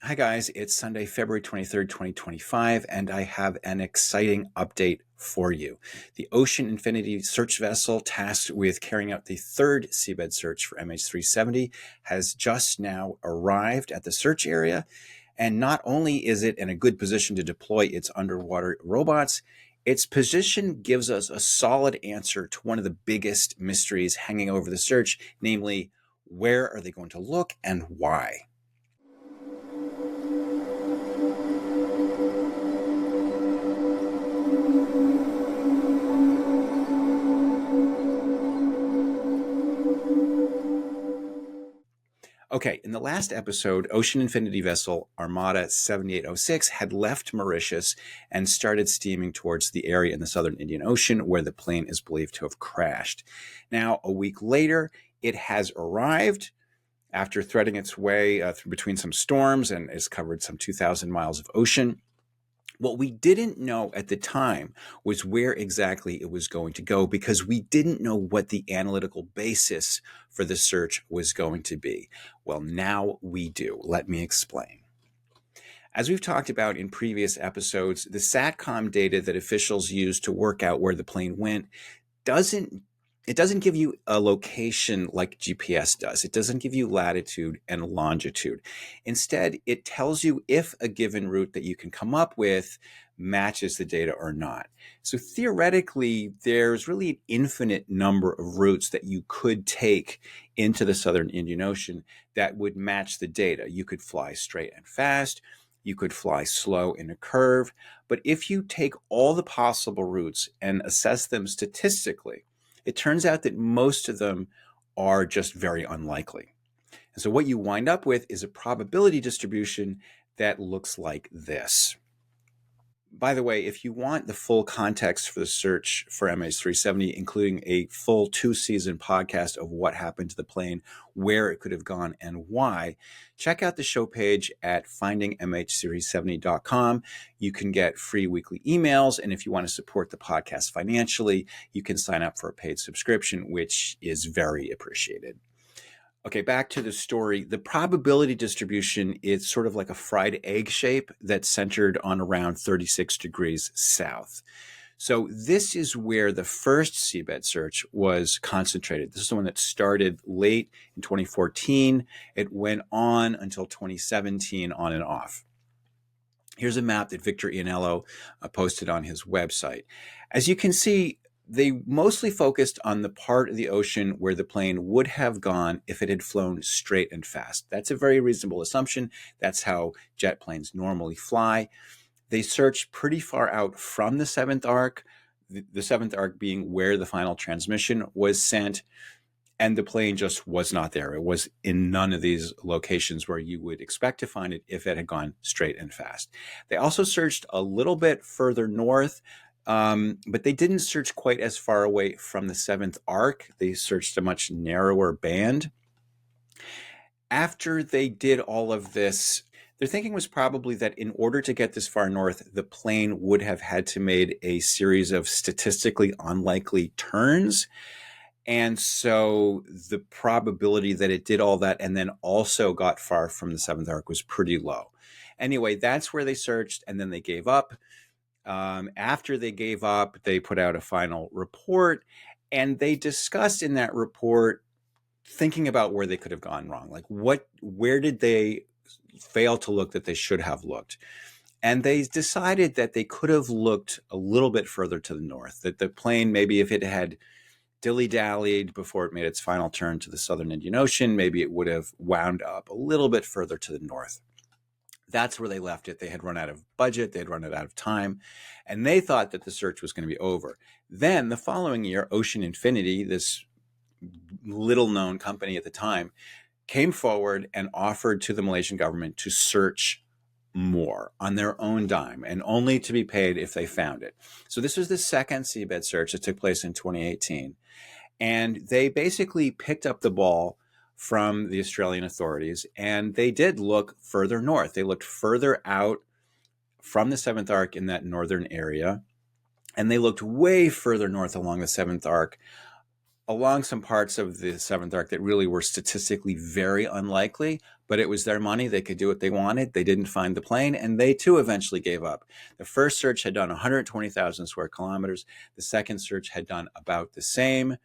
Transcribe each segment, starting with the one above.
Hi, guys. It's Sunday, February 23rd, 2025, and I have an exciting update for you. The Ocean Infinity search vessel tasked with carrying out the third seabed search for MH370 has just now arrived at the search area. And not only is it in a good position to deploy its underwater robots, its position gives us a solid answer to one of the biggest mysteries hanging over the search, namely, where are they going to look and why? Okay, in the last episode, Ocean Infinity vessel Armada 7806 had left Mauritius and started steaming towards the area in the southern Indian Ocean where the plane is believed to have crashed. Now, a week later, it has arrived after threading its way through between some storms and has covered some 2,000 miles of ocean. What we didn't know at the time was where exactly it was going to go because we didn't know what the analytical basis for the search was going to be. Well, now we do. Let me explain. As we've talked about in previous episodes, the SATCOM data that officials use to work out where the plane went doesn't give you a location like GPS does. It doesn't give you latitude and longitude. Instead, it tells you if a given route that you can come up with matches the data or not. So theoretically, there's really an infinite number of routes that you could take into the southern Indian Ocean that would match the data. You could fly straight and fast. You could fly slow in a curve. But if you take all the possible routes and assess them statistically, it turns out that most of them are just very unlikely. And so what you wind up with is a probability distribution that looks like this. By the way, if you want the full context for the search for MH370, including a full 2-season podcast of what happened to the plane, where it could have gone, and why, check out the show page at findingmh370.com. You can get free weekly emails, and if you want to support the podcast financially, you can sign up for a paid subscription, which is very appreciated. Okay, back to the story. The probability distribution is sort of like a fried egg shape that's centered on around 36 degrees south. So this is where the first seabed search was concentrated. This is the one that started late in 2014. It went on until 2017 on and off. Here's a map that Victor Ianello posted on his website. As you can see, they mostly focused on the part of the ocean where the plane would have gone if it had flown straight and fast. That's a very reasonable assumption. That's how jet planes normally fly. They searched pretty far out from the seventh arc, the seventh arc being where the final transmission was sent, and the plane just was not there. It was in none of these locations where you would expect to find it if it had gone straight and fast. They also searched a little bit further north, but they didn't search quite as far away from the seventh arc. They searched a much narrower band. After they did all of this, their thinking was probably that in order to get this far north, the plane would have had to made a series of statistically unlikely turns. And so the probability that it did all that and then also got far from the seventh arc was pretty low. Anyway, that's where they searched, and then they gave up. After they gave up, they put out a final report, and they discussed in that report thinking about where they could have gone wrong. Like where did they fail to look that they should have looked? And they decided that they could have looked a little bit further to the north, that the plane, maybe if it had dilly-dallied before it made its final turn to the southern Indian Ocean, maybe it would have wound up a little bit further to the north. That's where they left it. They had run out of budget. They had run out of time. And they thought that the search was going to be over. Then the following year, Ocean Infinity, this little-known company at the time, came forward and offered to the Malaysian government to search more on their own dime and only to be paid if they found it. So this was the second seabed search that took place in 2018. And they basically picked up the ball from the Australian authorities, and they did look further north. They looked further out from the seventh arc in that northern area, and they looked way further north along the seventh arc along some parts of the seventh arc that really were statistically very unlikely, but it was their money. They could do what they wanted. They didn't find the plane, and they too eventually gave up. The first search had done 120,000 square kilometers. The second search had done about the same.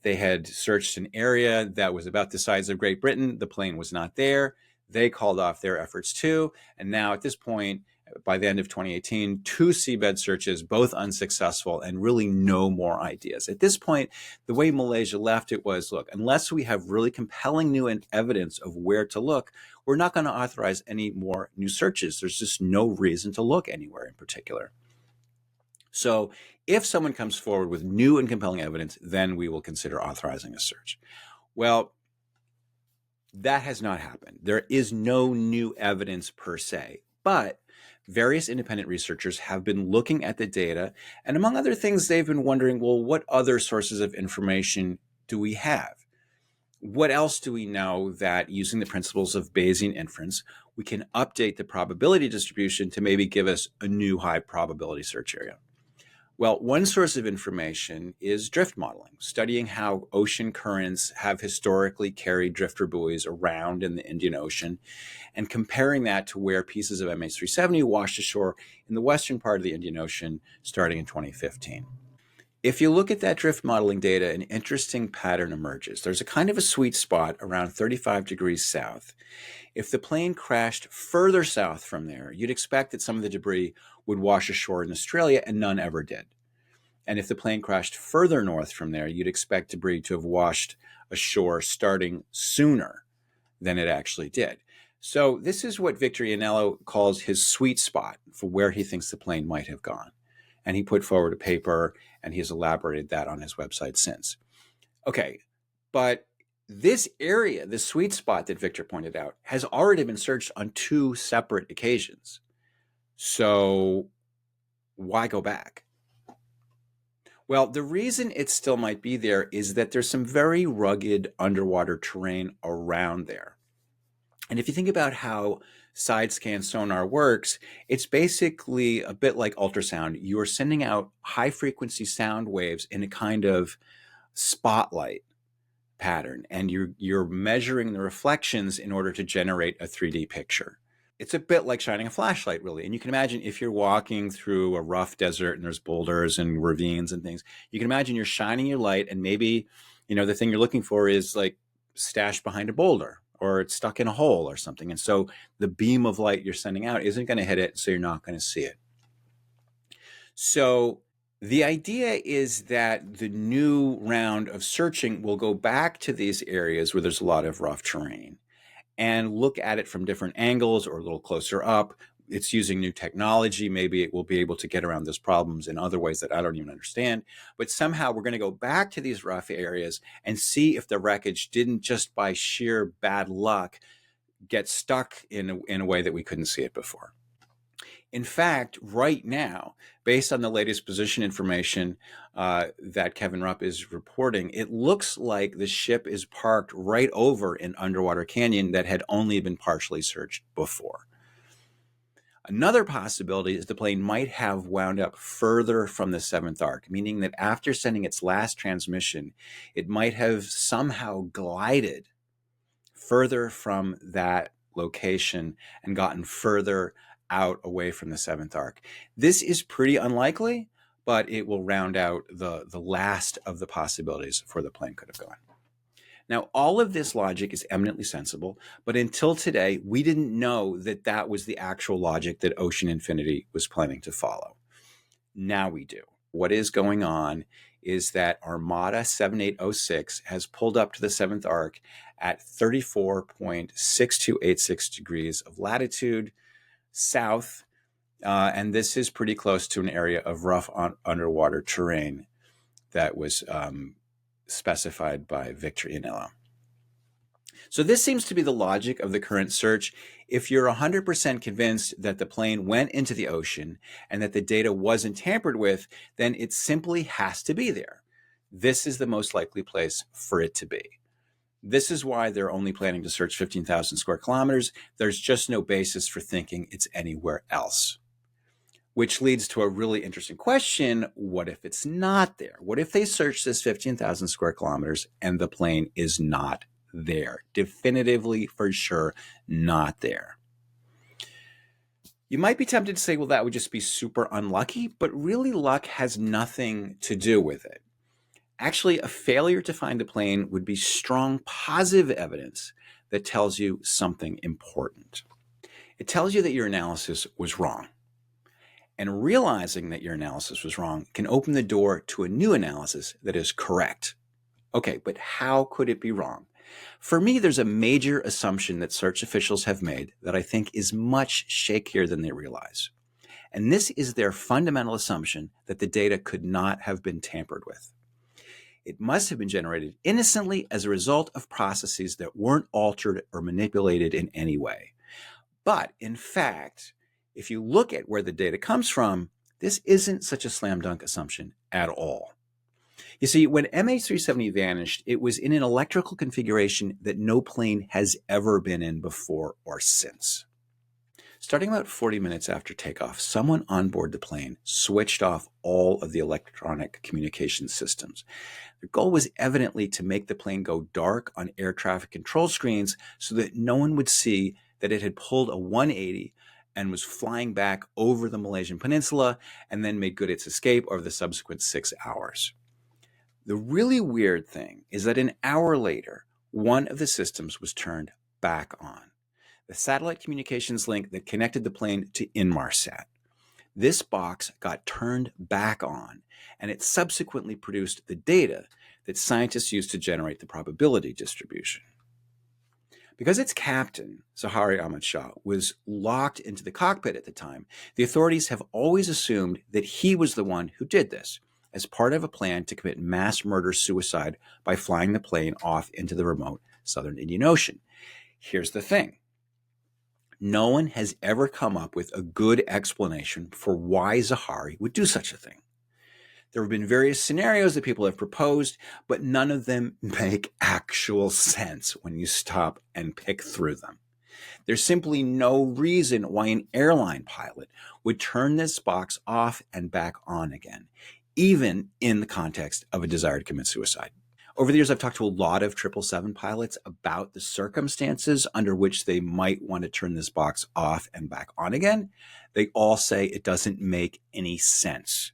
They had searched an area that was about the size of Great Britain. The plane was not there. They called off their efforts too. And now at this point, by the end of 2018, 2 seabed searches, both unsuccessful, and really no more ideas. At this point, the way Malaysia left it was, look, unless we have really compelling new evidence of where to look, we're not going to authorize any more new searches. There's just no reason to look anywhere in particular. So if someone comes forward with new and compelling evidence, then we will consider authorizing a search. Well, that has not happened. There is no new evidence per se, but various independent researchers have been looking at the data, and among other things, they've been wondering, well, what other sources of information do we have? What else do we know that using the principles of Bayesian inference, we can update the probability distribution to maybe give us a new high probability search area? Well, one source of information is drift modeling, studying how ocean currents have historically carried drifter buoys around in the Indian Ocean and comparing that to where pieces of MH370 washed ashore in the western part of the Indian Ocean starting in 2015. If you look at that drift modeling data, an interesting pattern emerges. There's a kind of a sweet spot around 35 degrees south. If the plane crashed further south from there, you'd expect that some of the debris would wash ashore in Australia, and none ever did. And if the plane crashed further north from there, you'd expect debris to have washed ashore starting sooner than it actually did. So this is what Victor Iannello calls his sweet spot for where he thinks the plane might have gone. And he put forward a paper, and he has elaborated that on his website since. Okay, but this area, the sweet spot that Victor pointed out, has already been searched on 2 separate occasions. So why go back? Well, the reason it still might be there is that there's some very rugged underwater terrain around there. And if you think about how side scan sonar works, it's basically a bit like ultrasound. You're sending out high frequency sound waves in a kind of spotlight pattern, and you're measuring the reflections in order to generate a 3D picture. It's a bit like shining a flashlight, really. And you can imagine if you're walking through a rough desert and there's boulders and ravines and things, you can imagine you're shining your light, and maybe, the thing you're looking for is like stashed behind a boulder, or it's stuck in a hole or something. And so the beam of light you're sending out isn't going to hit it, so you're not going to see it. So the idea is that the new round of searching will go back to these areas where there's a lot of rough terrain and look at it from different angles or a little closer up. It's using new technology. Maybe it will be able to get around those problems in other ways that I don't even understand. But somehow we're going to go back to these rough areas and see if the wreckage didn't just by sheer bad luck get stuck in a way that we couldn't see it before. In fact, right now, based on the latest position information that Kevin Rupp is reporting, it looks like the ship is parked right over an underwater canyon that had only been partially searched before. Another possibility is the plane might have wound up further from the seventh arc, meaning that after sending its last transmission, it might have somehow glided further from that location and gotten further out away from the seventh arc. This is pretty unlikely, but it will round out the last of the possibilities for the plane could have gone. Now, all of this logic is eminently sensible, but until today, we didn't know that that was the actual logic that Ocean Infinity was planning to follow. Now we do. What is going on is that Armada 7806 has pulled up to the seventh arc at 34.6286 degrees of latitude south, and this is pretty close to an area of rough underwater terrain that was specified by Victor Iannello. So this seems to be the logic of the current search. If you're 100% convinced that the plane went into the ocean and that the data wasn't tampered with, then it simply has to be there. This is the most likely place for it to be. This is why they're only planning to search 15,000 square kilometers. There's just no basis for thinking it's anywhere else. Which leads to a really interesting question. What if it's not there? What if they search this 15,000 square kilometers and the plane is not there? Definitively, for sure, not there. You might be tempted to say, well, that would just be super unlucky, but really luck has nothing to do with it. Actually, a failure to find the plane would be strong positive evidence that tells you something important. It tells you that your analysis was wrong. And realizing that your analysis was wrong can open the door to a new analysis that is correct. Okay, but how could it be wrong? For me, there's a major assumption that search officials have made that I think is much shakier than they realize. And this is their fundamental assumption that the data could not have been tampered with. It must have been generated innocently as a result of processes that weren't altered or manipulated in any way. But in fact, if you look at where the data comes from, this isn't such a slam dunk assumption at all. You see, when MH370 vanished, it was in an electrical configuration that no plane has ever been in before or since. Starting about 40 minutes after takeoff, someone on board the plane switched off all of the electronic communication systems. The goal was evidently to make the plane go dark on air traffic control screens so that no one would see that it had pulled a 180 and was flying back over the Malaysian peninsula and then made good its escape over the subsequent 6 hours. The really weird thing is that an hour later, one of the systems was turned back on. The satellite communications link that connected the plane to Inmarsat. This box got turned back on, and it subsequently produced the data that scientists used to generate the probability distribution. Because its captain, Zaharie Ahmad Shah, was locked into the cockpit at the time, the authorities have always assumed that he was the one who did this, as part of a plan to commit mass murder-suicide by flying the plane off into the remote southern Indian Ocean. Here's the thing. No one has ever come up with a good explanation for why Zaharie would do such a thing. There have been various scenarios that people have proposed, but none of them make actual sense when you stop and pick through them. There's simply no reason why an airline pilot would turn this box off and back on again, even in the context of a desire to commit suicide. Over the years, I've talked to a lot of 777 pilots about the circumstances under which they might want to turn this box off and back on again. They all say it doesn't make any sense.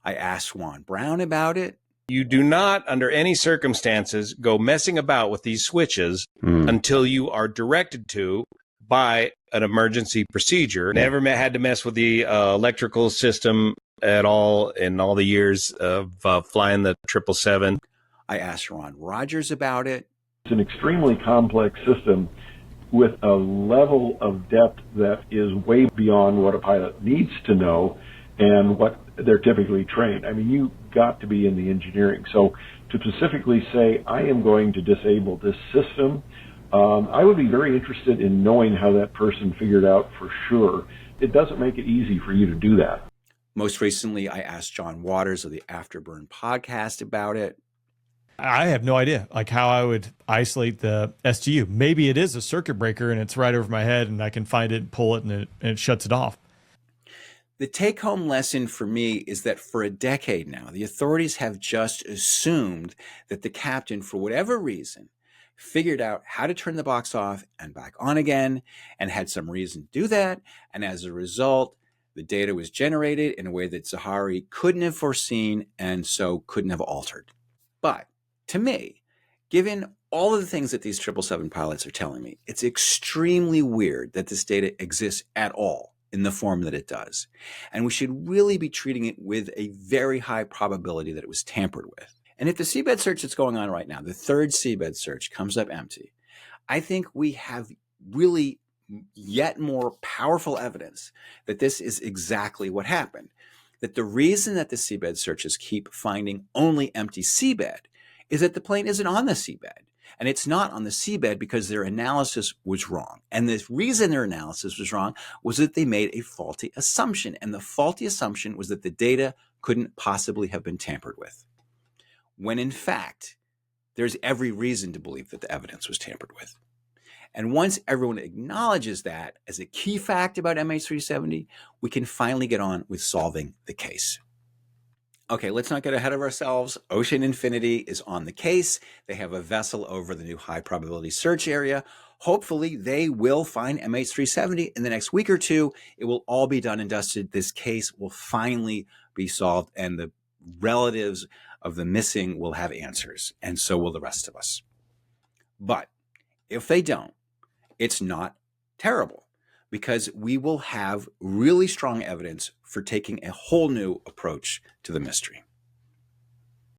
I asked Juan Brown about it. You do not, under any circumstances, go messing about with these switches until you are directed to by an emergency procedure. Never had to mess with the electrical system at all in all the years of flying the 777. I asked Ron Rogers about it. It's an extremely complex system with a level of depth that is way beyond what a pilot needs to know and what they're typically trained. I mean, you got to be in the engineering. So to specifically say, I am going to disable this system, I would be very interested in knowing how that person figured out for sure. It doesn't make it easy for you to do that. Most recently, I asked John Waters of the Afterburn podcast about it. I have no idea, like how I would isolate the STU. Maybe it is a circuit breaker and it's right over my head and I can find it and pull it and it shuts it off. The take-home lesson for me is that for a decade now, the authorities have just assumed that the captain, for whatever reason, figured out how to turn the box off and back on again and had some reason to do that. And as a result, the data was generated in a way that Zaharie couldn't have foreseen and so couldn't have altered. But to me, given all of the things that these 777 pilots are telling me, it's extremely weird that this data exists at all in the form that it does. And we should really be treating it with a very high probability that it was tampered with. And if the seabed search that's going on right now, the third seabed search, comes up empty, I think we have really yet more powerful evidence that this is exactly what happened. That the reason that the seabed searches keep finding only empty seabed is that the plane isn't on the seabed. And it's not on the seabed because their analysis was wrong. And the reason their analysis was wrong was that they made a faulty assumption. And the faulty assumption was that the data couldn't possibly have been tampered with. When in fact, there's every reason to believe that the evidence was tampered with. And once everyone acknowledges that as a key fact about MH370, we can finally get on with solving the case. Okay, let's not get ahead of ourselves. Ocean Infinity is on the case. They have a vessel over the new high probability search area. Hopefully, they will find MH370 in the next week or two. It will all be done and dusted. This case will finally be solved, and the relatives of the missing will have answers, and so will the rest of us. But if they don't, it's not terrible, because we will have really strong evidence for taking a whole new approach to the mystery.